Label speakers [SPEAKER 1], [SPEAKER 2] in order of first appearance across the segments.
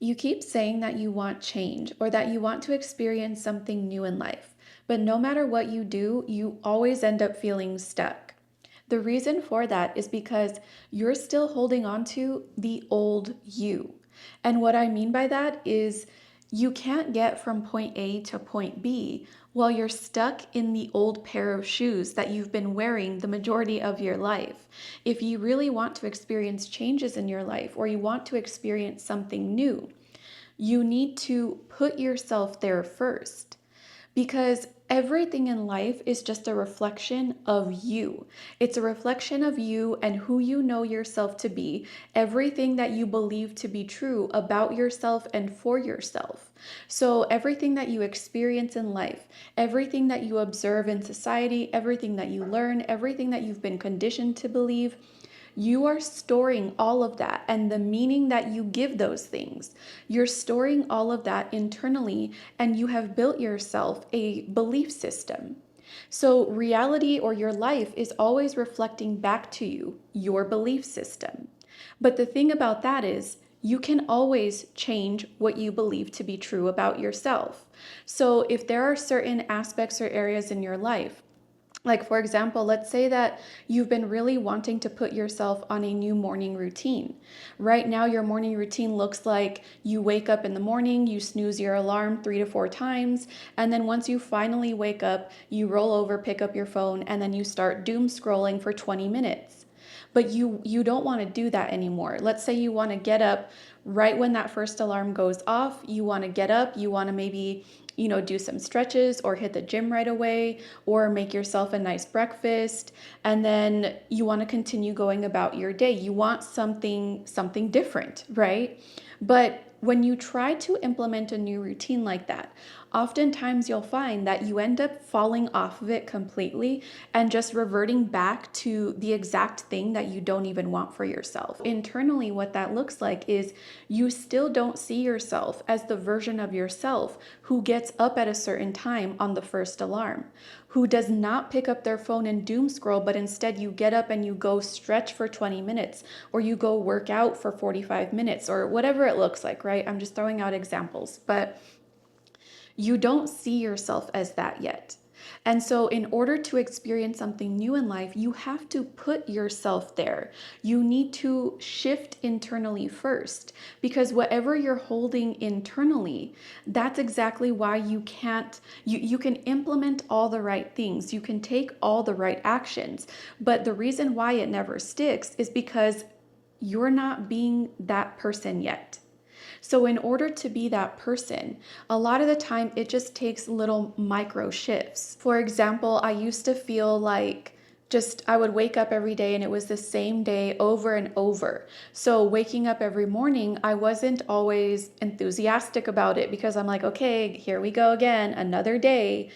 [SPEAKER 1] You keep saying that you want change or that you want to experience something new in life, but no matter what you do, you always end up feeling stuck. The reason for that is because you're still holding on to the old you. And what I mean by that is you can't get from point A to point B while you're stuck in the old pair of shoes that you've been wearing the majority of your life. If you really want to experience changes in your life or you want to experience something new, you need to put yourself there first because everything in life is just a reflection of you. It's a reflection of you and who you know yourself to be, everything that you believe to be true about yourself and for yourself. So, everything that you experience in life, everything that you observe in society, everything that you learn, everything that you've been conditioned to believe, you are storing all of that and the meaning that you give those things. You're storing all of that internally, and you have built yourself a belief system. So, reality or your life is always reflecting back to you your belief system. But the thing about that is, you can always change what you believe to be true about yourself. So, if there are certain aspects or areas in your life, like, for example, let's say that you've been really wanting to put yourself on a new morning routine. Right now, your morning routine looks like you wake up in the morning, you snooze your alarm 3 to 4 times, and then once you finally wake up, you roll over, pick up your phone, and then you start doom scrolling for 20 minutes. But you don't want to do that anymore. Let's say you want to get up right when that first alarm goes off. You want to get up, you want to maybe do some stretches or hit the gym right away or make yourself a nice breakfast, and then you want to continue going about your day. You want something different, right? But when you try to implement a new routine like that, oftentimes you'll find that you end up falling off of it completely and just reverting back to the exact thing that you don't even want for yourself. Internally, what that looks like is you still don't see yourself as the version of yourself who gets up at a certain time on the first alarm, who does not pick up their phone and doom scroll, but instead you get up and you go stretch for 20 minutes, or you go work out for 45 minutes, or whatever it looks like, right? I'm just throwing out examples, but you don't see yourself as that yet. And so, in order to experience something new in life, you have to put yourself there. You need to shift internally first, because whatever you're holding internally, that's exactly why you can implement all the right things, you can take all the right actions. But the reason why it never sticks is because you're not being that person yet. So, in order to be that person, a lot of the time it just takes little micro shifts. For example, I used to feel like just I would wake up every day and it was the same day over and over. So, waking up every morning, I wasn't always enthusiastic about it because I'm like, okay, here we go again, another day.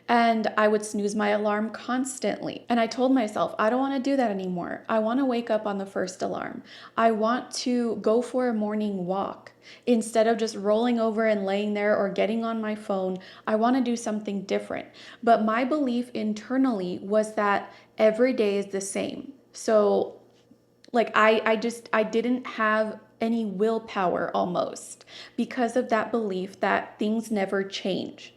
[SPEAKER 1] And I would snooze my alarm constantly. And I told myself, I don't want to do that anymore. I want to wake up on the first alarm. I want to go for a morning walk. Instead of just rolling over and laying there or getting on my phone, I want to do something different. But my belief internally was that every day is the same. So, like, I didn't have any willpower almost because of that belief that things never change.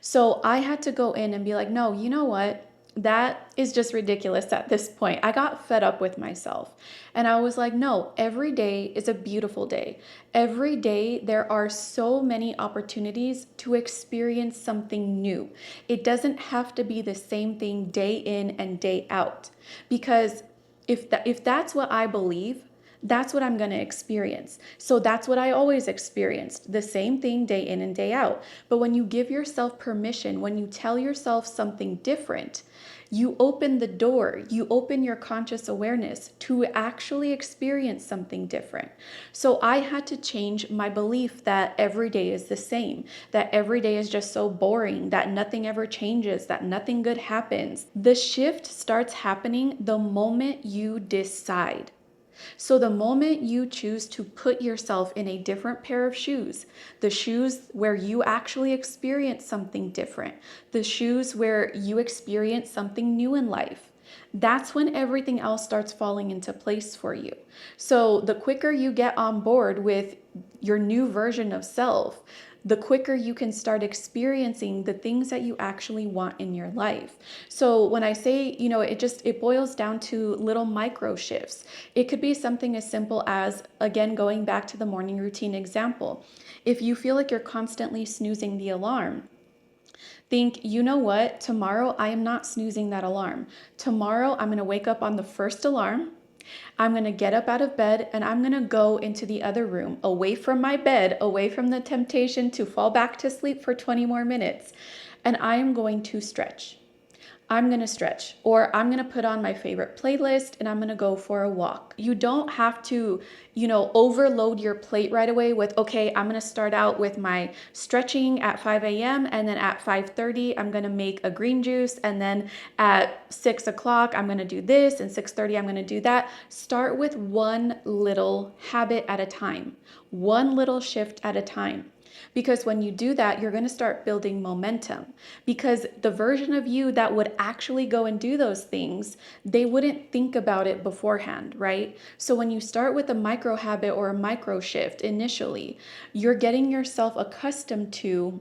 [SPEAKER 1] So I had to go in and be like, no, you know what? That is just ridiculous at this point. I got fed up with myself. And I was like, no, every day is a beautiful day. Every day there are so many opportunities to experience something new. It doesn't have to be the same thing day in and day out. Because if that's what I believe, that's what I'm going to experience. So that's what I always experienced, the same thing day in and day out. But when you give yourself permission, when you tell yourself something different, you open the door, you open your conscious awareness to actually experience something different. So I had to change my belief that every day is the same, that every day is just so boring, that nothing ever changes, that nothing good happens. The shift starts happening the moment you decide. So, the moment you choose to put yourself in a different pair of shoes, the shoes where you actually experience something different, the shoes where you experience something new in life, that's when everything else starts falling into place for you. So, the quicker you get on board with your new version of self, the quicker you can start experiencing the things that you actually want in your life. So when I say, it boils down to little micro shifts. It could be something as simple as, again, going back to the morning routine example. If you feel like you're constantly snoozing the alarm, think, you know what? Tomorrow I am not snoozing that alarm. Tomorrow I'm going to wake up on the first alarm. I'm going to get up out of bed and I'm going to go into the other room, away from my bed, away from the temptation to fall back to sleep for 20 more minutes. And I am going to stretch. I'm going to stretch, or I'm going to put on my favorite playlist and I'm going to go for a walk. You don't have to, overload your plate right away with, okay, I'm going to start out with my stretching at 5 a.m. and then at 5:30, I'm going to make a green juice. And then at 6 o'clock, I'm going to do this, and 6:30, I'm going to do that. Start with one little habit at a time, one little shift at a time. Because when you do that, you're going to start building momentum. Because the version of you that would actually go and do those things, they wouldn't think about it beforehand, right? So when you start with a micro habit or a micro shift initially, you're getting yourself accustomed to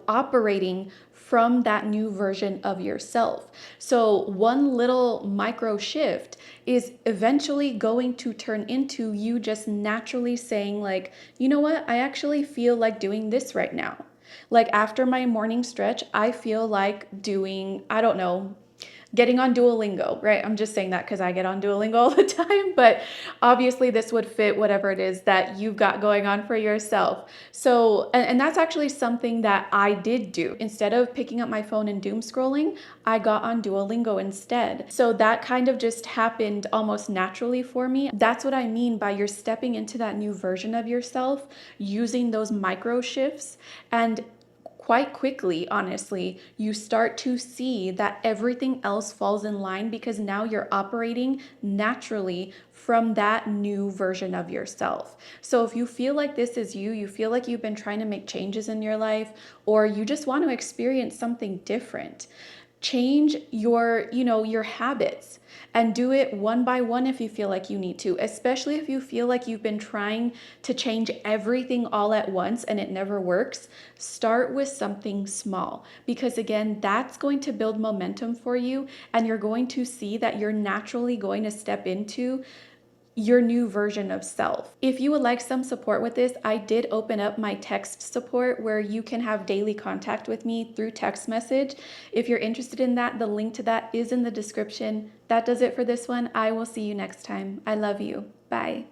[SPEAKER 1] operating from that new version of yourself. So one little micro shift is eventually going to turn into you just naturally saying, like, you know what, I actually feel like doing this right now. Like after my morning stretch, I feel like doing, I don't know, getting on Duolingo, right? I'm just saying that because I get on Duolingo all the time, but obviously this would fit whatever it is that you've got going on for yourself. So, and that's actually something that I did do. Instead of picking up my phone and doom scrolling, I got on Duolingo instead. So that kind of just happened almost naturally for me. That's what I mean by you're stepping into that new version of yourself using those micro shifts. And quite quickly, honestly, you start to see that everything else falls in line because now you're operating naturally from that new version of yourself. So if you feel like this is you, you feel like you've been trying to make changes in your life, or you just want to experience something different, change your habits and do it one by one if you feel like you need to, especially if you feel like you've been trying to change everything all at once and it never works. Start with something small, because again, that's going to build momentum for you, and you're going to see that you're naturally going to step into your new version of self. If you would like some support with this, I did open up my text support where you can have daily contact with me through text message. If you're interested in that, the link to that is in the description. That does it for this one. I will see you next time. I love you. Bye.